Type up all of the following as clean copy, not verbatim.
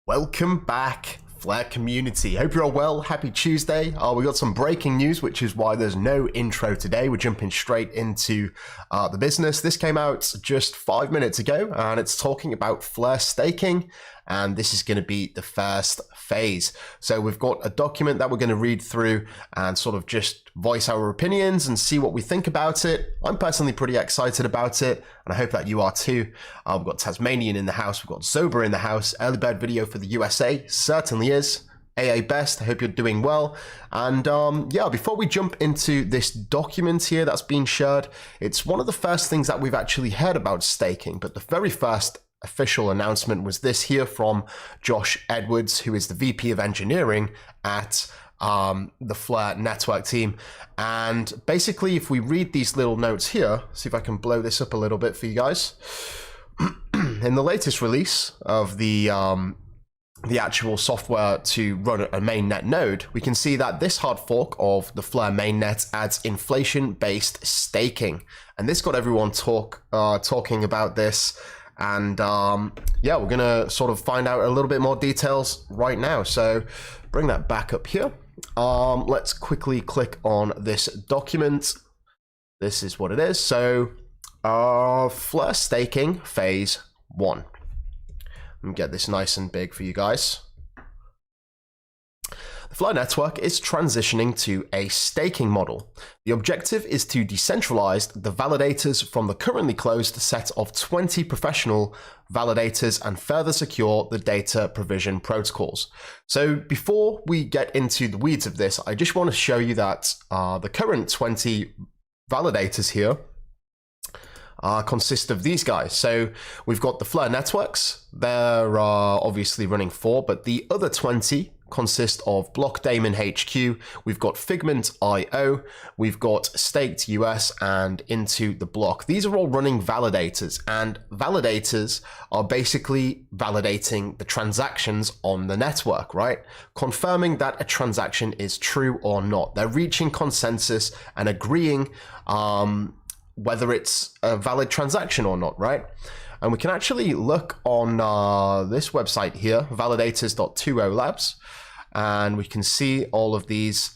Welcome back, Flare community. Hope you're all well. Happy Tuesday. We got some breaking news, which is why there's no intro today. We're jumping straight into the business. This came out just 5 minutes ago, and it's talking about Flare staking, and this is going to be the first phase. So we've got a document that we're going to read through and sort of just voice our opinions and see what we think about it. I'm personally pretty excited about it, and I hope that you are too. We've got Tasmanian in the house, we've got Zoba in the house. Early bird video for the USA certainly is. AA best, I hope you're doing well. And yeah, before we jump into this document here that's been shared, it's one of the first things that we've actually heard about staking, but the very first official announcement was this here from Josh Edwards, who is the VP of Engineering at the Flare network team. And basically, if we read these little notes here, see if I can blow this up a little bit for you guys. In the latest release of the actual software to run a mainnet node, we can see that this hard fork of the Flare mainnet adds inflation-based staking. And this got everyone talking about this. And yeah, we're gonna sort of find out a little bit more details right now. So bring that back up here. Let's quickly click on this document. This is what it is. So Flare staking phase 1. Let me get this nice and big for you guys. The Flare network is transitioning to a staking model. The objective is to decentralize the validators from the currently closed set of 20 professional validators and further secure the data provision protocols. So before we get into the weeds of this, I just want to show you that the current 20 validators here consist of these guys. So we've got the Flare networks. They're obviously running 4, but the other 20 consist of Block Daemon HQ, we've got Figment IO, we've got Staked US, and Into the Block. These are all running validators, and validators are basically validating the transactions on the network, right? Confirming that a transaction is true or not. They're reaching consensus and agreeing whether it's a valid transaction or not, right? And we can actually look on this website here, validators.20 labs, and we can see all of these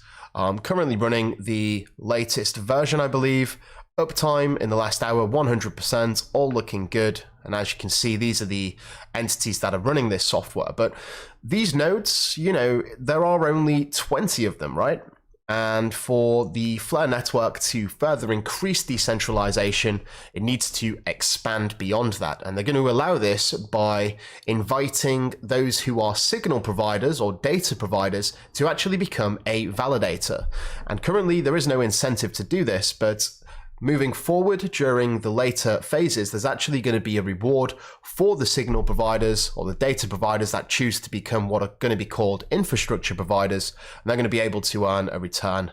currently running the latest version, I believe. Uptime in the last hour, 100%, all looking good. And as you can see, these are the entities that are running this software. But these nodes, you know, there are only 20 of them, right? And for the Flare network to further increase decentralization, it needs to expand beyond that. And they're going to allow this by inviting those who are signal providers or data providers to actually become a validator. And currently there is no incentive to do this, but moving forward during the later phases, there's actually going to be a reward for the signal providers or the data providers that choose to become what are going to be called infrastructure providers, and they're going to be able to earn a return.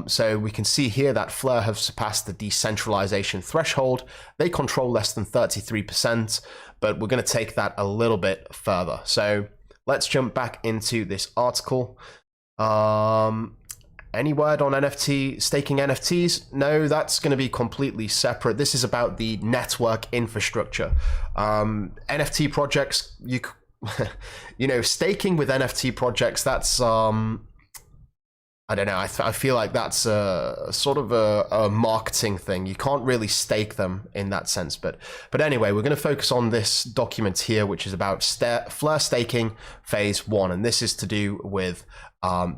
So we can see here that Flare have surpassed the decentralization threshold. They control less than 33%, but we're going to take that a little bit further. So let's jump back into this article. Any word on NFT, staking NFTs? No, that's going to be completely separate. This is about the network infrastructure. NFT projects, you know, staking with NFT projects, that's, I don't know, I feel like that's a sort of a marketing thing. You can't really stake them in that sense. But anyway, we're going to focus on this document here, which is about Flare staking phase 1. And this is to do with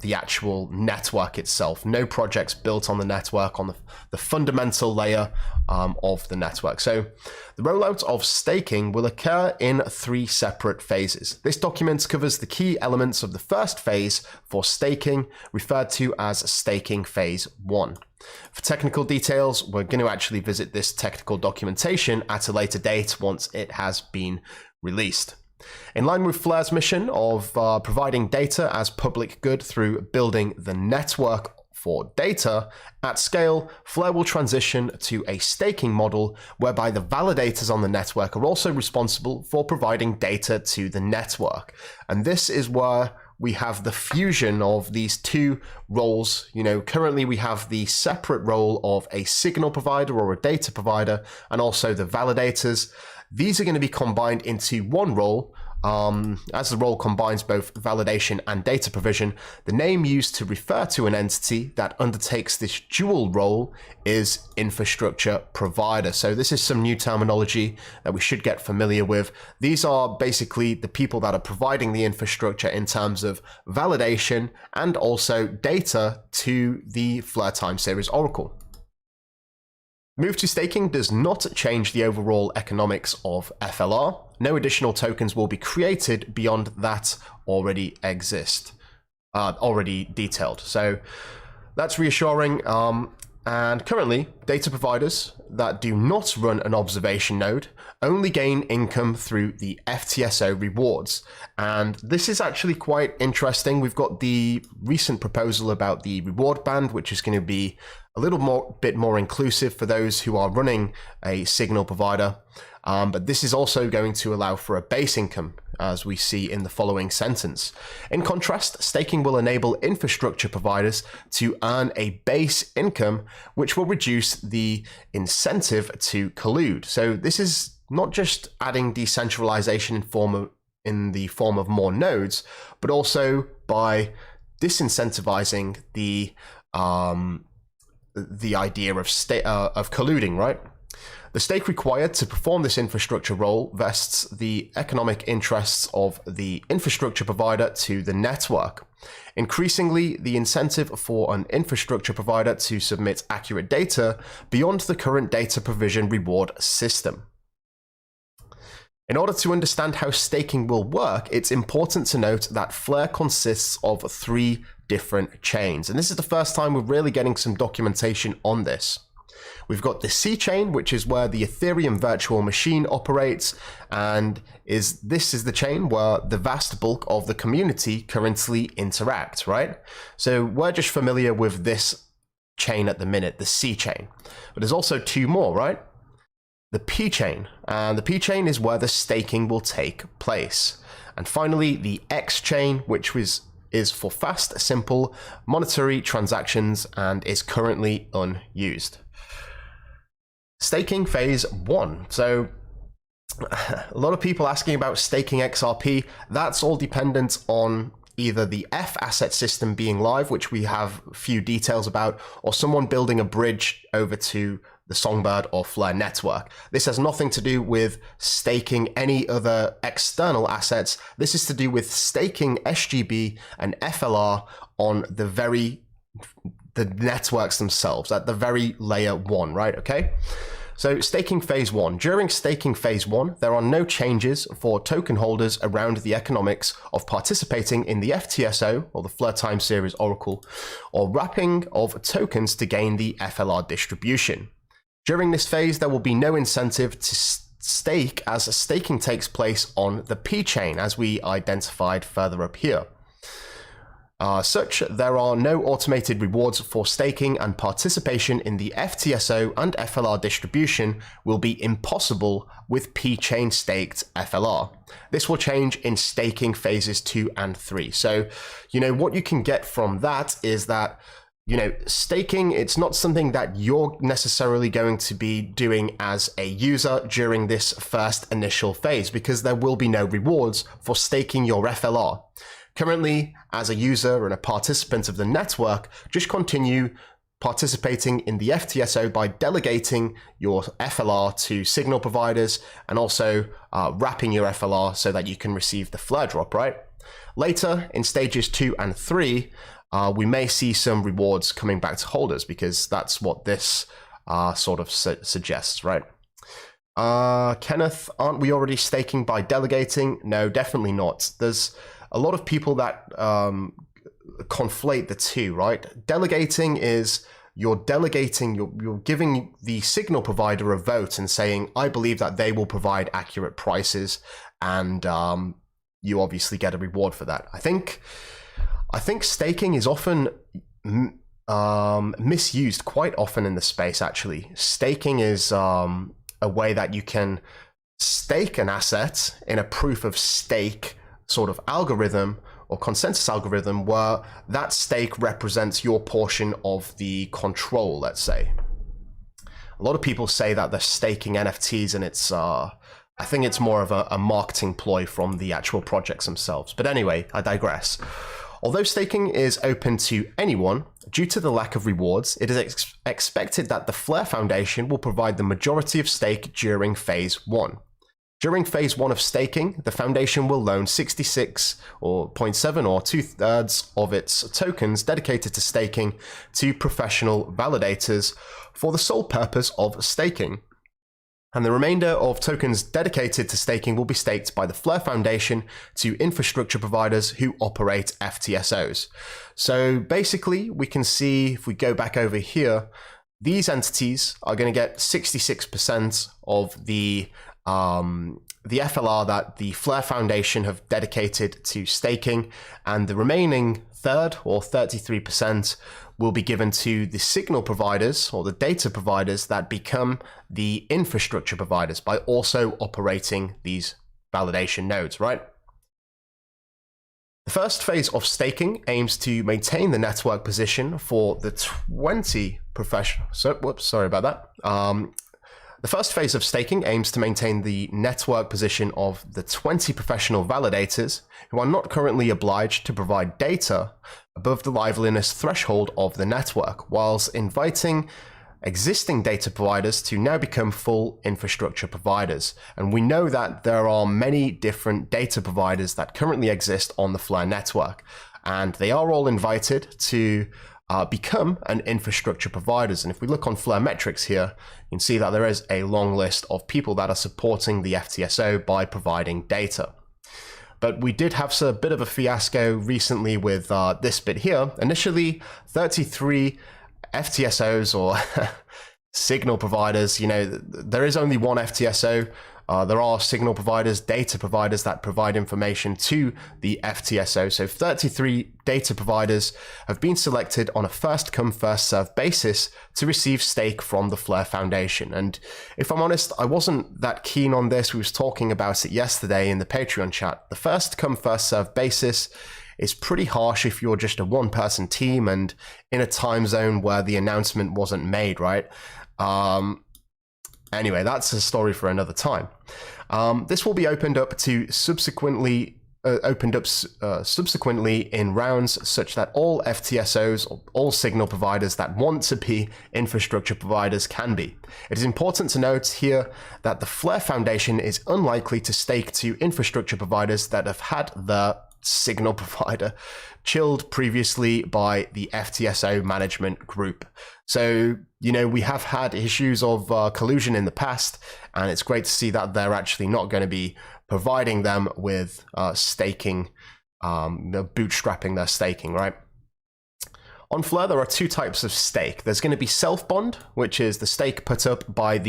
the actual network itself. No projects built on the network, on the fundamental layer of the network. So the rollout of staking will occur in 3 separate phases. This document covers the key elements of the first phase for staking, referred to as staking phase 1. For technical details, we're going to actually visit this technical documentation at a later date once it has been released. In line with Flare's mission of providing data as public good through building the network for data at scale, Flare will transition to a staking model whereby the validators on the network are also responsible for providing data to the network. And this is where we have the fusion of these 2 roles. You know, currently we have the separate role of a signal provider or a data provider, and also the validators. These are going to be combined into one role As the role combines both validation and data provision, the name used to refer to an entity that undertakes this dual role is infrastructure provider. So this is some new terminology that we should get familiar with. These are basically the people that are providing the infrastructure in terms of validation and also data to the Fleur time series oracle. Move to staking does not change the overall economics of FLR. No additional tokens will be created beyond that already detailed. So that's reassuring. And currently, data providers that do not run an observation node only gain income through the FTSO rewards. And this is actually quite interesting. We've got the recent proposal about the reward band, which is going to be a bit more inclusive for those who are running a signal provider. But this is also going to allow for a base income, as we see in the following sentence. In contrast, staking will enable infrastructure providers to earn a base income, which will reduce the incentive to collude. So this is not just adding decentralization in the form of more nodes, but also by disincentivizing the idea of colluding, right? The stake required to perform this infrastructure role vests the economic interests of the infrastructure provider to the network. Increasingly, the incentive for an infrastructure provider to submit accurate data beyond the current data provision reward system. In order to understand how staking will work, it's important to note that Fleur consists of 3 different chains. And this is the first time we're really getting some documentation on this. We've got the C chain, which is where the Ethereum virtual machine operates, and this is the chain where the vast bulk of the community currently interact, right? So we're just familiar with this chain at the minute, the C chain. But there's also 2 more, right? The P chain, and the P chain is where the staking will take place. And finally, the X chain, which is for fast, simple monetary transactions and is currently unused. Staking phase 1. So a lot of people asking about staking XRP. That's all dependent on either the F asset system being live, which we have few details about, or someone building a bridge over to the Songbird or Fleur network. This has nothing to do with staking any other external assets. This is to do with staking SGB and FLR on the networks themselves, at the very layer 1, right? Okay. So staking phase 1. During staking phase 1, there are no changes for token holders around the economics of participating in the FTSO, or the Fleur time series oracle, or wrapping of tokens to gain the FLR distribution. During this phase, there will be no incentive to stake, as staking takes place on the P chain, as we identified further up here. There are no automated rewards for staking, and participation in the FTSO and FLR distribution will be impossible with P-chain staked FLR. This will change in staking phases 2 and 3. So, what you can get from that is that, staking, it's not something that you're necessarily going to be doing as a user during this first initial phase, because there will be no rewards for staking your FLR. Currently, as a user and a participant of the network, just continue participating in the FTSO by delegating your FLR to signal providers and also wrapping your FLR so that you can receive the Fleur drop, right? Later, in stages 2 and 3, we may see some rewards coming back to holders, because that's what this sort of suggests, right? Kenneth, aren't we already staking by delegating? No, definitely not. There's a lot of people that conflate the two, right? Delegating is you're giving the signal provider a vote and saying, I believe that they will provide accurate prices, and you obviously get a reward for that. I think staking is often misused quite often in the space, actually. Staking is a way that you can stake an asset in a proof of stake sort of algorithm or consensus algorithm, where that stake represents your portion of the control, let's say. A lot of people say that they're staking NFTs and it's I think it's more of a marketing ploy from the actual projects themselves. But anyway, I digress. Although staking is open to anyone, due to the lack of rewards, it is expected that the Flare Foundation will provide the majority of stake during Phase 1. During Phase 1 of staking, the Foundation will loan 66.7 or 2/3 of its tokens dedicated to staking to professional validators for the sole purpose of staking. And the remainder of tokens dedicated to staking will be staked by the Flare Foundation to infrastructure providers who operate FTSOs. So basically, we can see, if we go back over here, these entities are going to get 66% of the FLR that the Flare Foundation have dedicated to staking, and the remaining third, or 33%, will be given to the signal providers or the data providers that become the infrastructure providers by also operating these validation nodes, right? The first phase of staking aims to maintain the network position for the 20 professional. Sorry about that. The first phase of staking aims to maintain the network position of the 20 professional validators who are not currently obliged to provide data above the liveliness threshold of the network, whilst inviting existing data providers to now become full infrastructure providers. And we know that there are many different data providers that currently exist on the Flare network, and they are all invited to become an infrastructure providers. And if we look on Flare metrics here, you can see that there is a long list of people that are supporting the FTSO by providing data. But we did have a bit of a fiasco recently with this bit here. Initially, 33 FTSOs or signal providers, there is only one FTSO. There are signal providers, data providers that provide information to the FTSO. So 33 data providers have been selected on a first come, first served basis to receive stake from the Flare Foundation. And if I'm honest, I wasn't that keen on this. We was talking about it yesterday in the Patreon chat. The first come, first served basis is pretty harsh if you're just a one-person team and in a time zone where the announcement wasn't made, right? Anyway, that's a story for another time. This will be opened up subsequently in rounds, such that all FTSOs or all signal providers that want to be infrastructure providers can be. It is important to note here that the Flare Foundation is unlikely to stake to infrastructure providers that have had the signal provider chilled previously by the FTSO management group. So, we have had issues of collusion in the past, and it's great to see that they're actually not going to be providing them with staking, bootstrapping their staking, right? On Flare, there are two types of stake. There's going to be self-bond, which is the stake put up by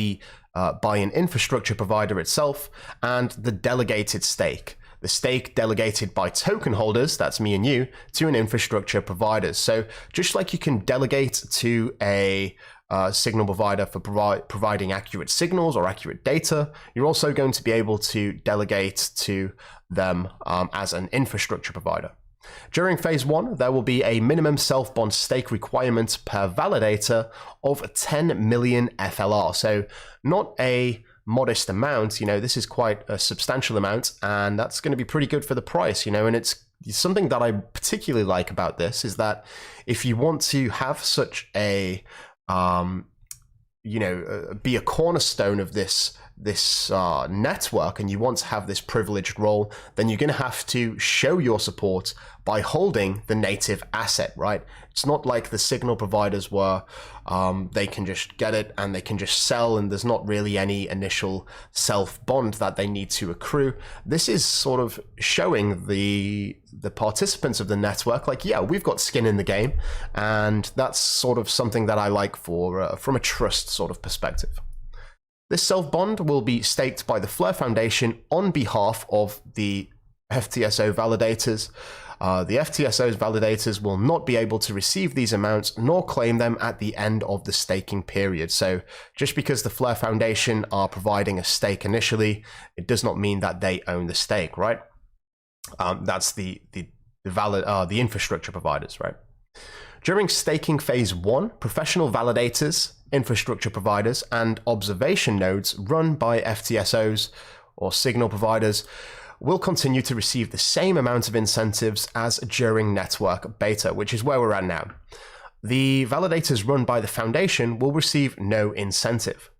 an infrastructure provider itself, and the delegated stake. The stake delegated by token holders, that's me and you, to an infrastructure provider. So just like you can delegate to a signal provider for providing accurate signals or accurate data, you're also going to be able to delegate to them as an infrastructure provider. During Phase 1, there will be a minimum self-bond stake requirement per validator of 10 million FLR. So not a modest amount, this is quite a substantial amount, and that's going to be pretty good for the price, and it's something that I particularly like about this is that if you want to have such a be a cornerstone of this network, and you want to have this privileged role, then you're going to have to show your support by holding the native asset, right? It's not like the signal providers where they can just get it and they can just sell, and there's not really any initial self-bond that they need to accrue. This is sort of showing the participants of the network, like, yeah, we've got skin in the game, and that's sort of something that I like from a trust sort of perspective. This self-bond will be staked by the Flare Foundation on behalf of the FTSO validators. The FTSO's validators will not be able to receive these amounts nor claim them at the end of the staking period. So just because the Flare Foundation are providing a stake initially, it does not mean that they own the stake, right? That's the infrastructure providers, right? During staking Phase 1, professional validators, infrastructure providers, and observation nodes run by FTSOs or signal providers will continue to receive the same amount of incentives as during network beta, which is where we're at now. The validators run by the foundation will receive no incentive.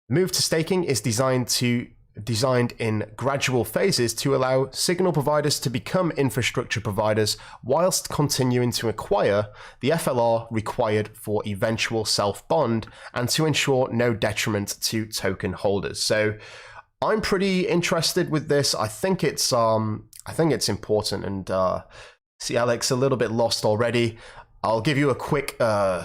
The move to staking is designed in gradual phases to allow signal providers to become infrastructure providers whilst continuing to acquire the FLR required for eventual self-bond and to ensure no detriment to token holders. So I'm pretty interested with this. I think it's important, and see Alex a little bit lost already. I'll give you a quick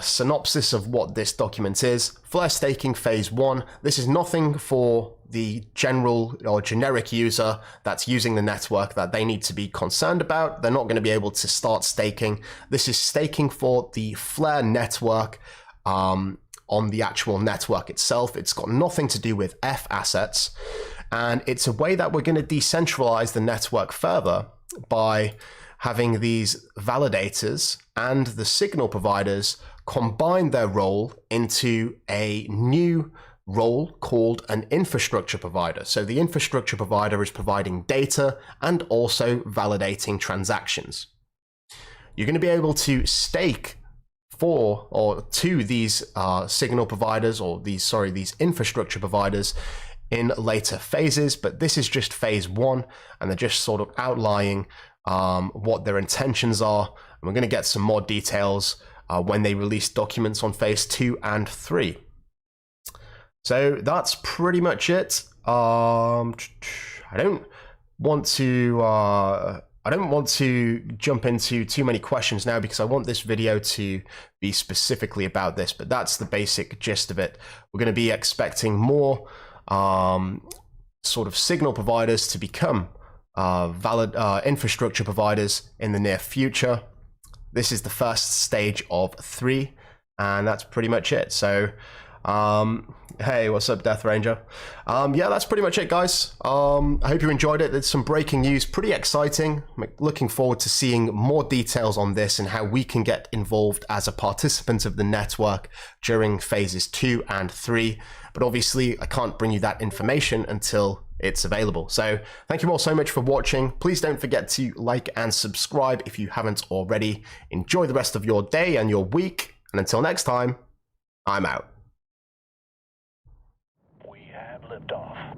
synopsis of what this document is. Flare staking phase 1. This is nothing for the general or generic user that's using the network that they need to be concerned about. They're not going to be able to start staking. This is staking for the Flare network on the actual network itself. It's got nothing to do with F assets. And it's a way that we're going to decentralize the network further by having these validators and the signal providers combine their role into a new role called an infrastructure provider. So the infrastructure provider is providing data and also validating transactions. You're going to be able to stake for or to these signal providers or these infrastructure providers in later phases, but this is just phase 1, and they're just sort of outlining what their intentions are. And we're going to get some more details when they release documents on phase 2 and 3. So that's pretty much it. I don't want to jump into too many questions now because I want this video to be specifically about this, but that's the basic gist of it. We're going to be expecting more sort of signal providers to become valid infrastructure providers in the near future. This is the first stage of 3, and that's pretty much it. So hey, what's up, Death Ranger? Yeah, that's pretty much it, guys. I hope you enjoyed it. There's some breaking news, pretty exciting. I'm looking forward to seeing more details on this and how we can get involved as a participant of the network during phases 2 and 3. But obviously, I can't bring you that information until it's available. So thank you all so much for watching. Please don't forget to like and subscribe if you haven't already. Enjoy the rest of your day and your week. And until next time, I'm out. We have liftoff.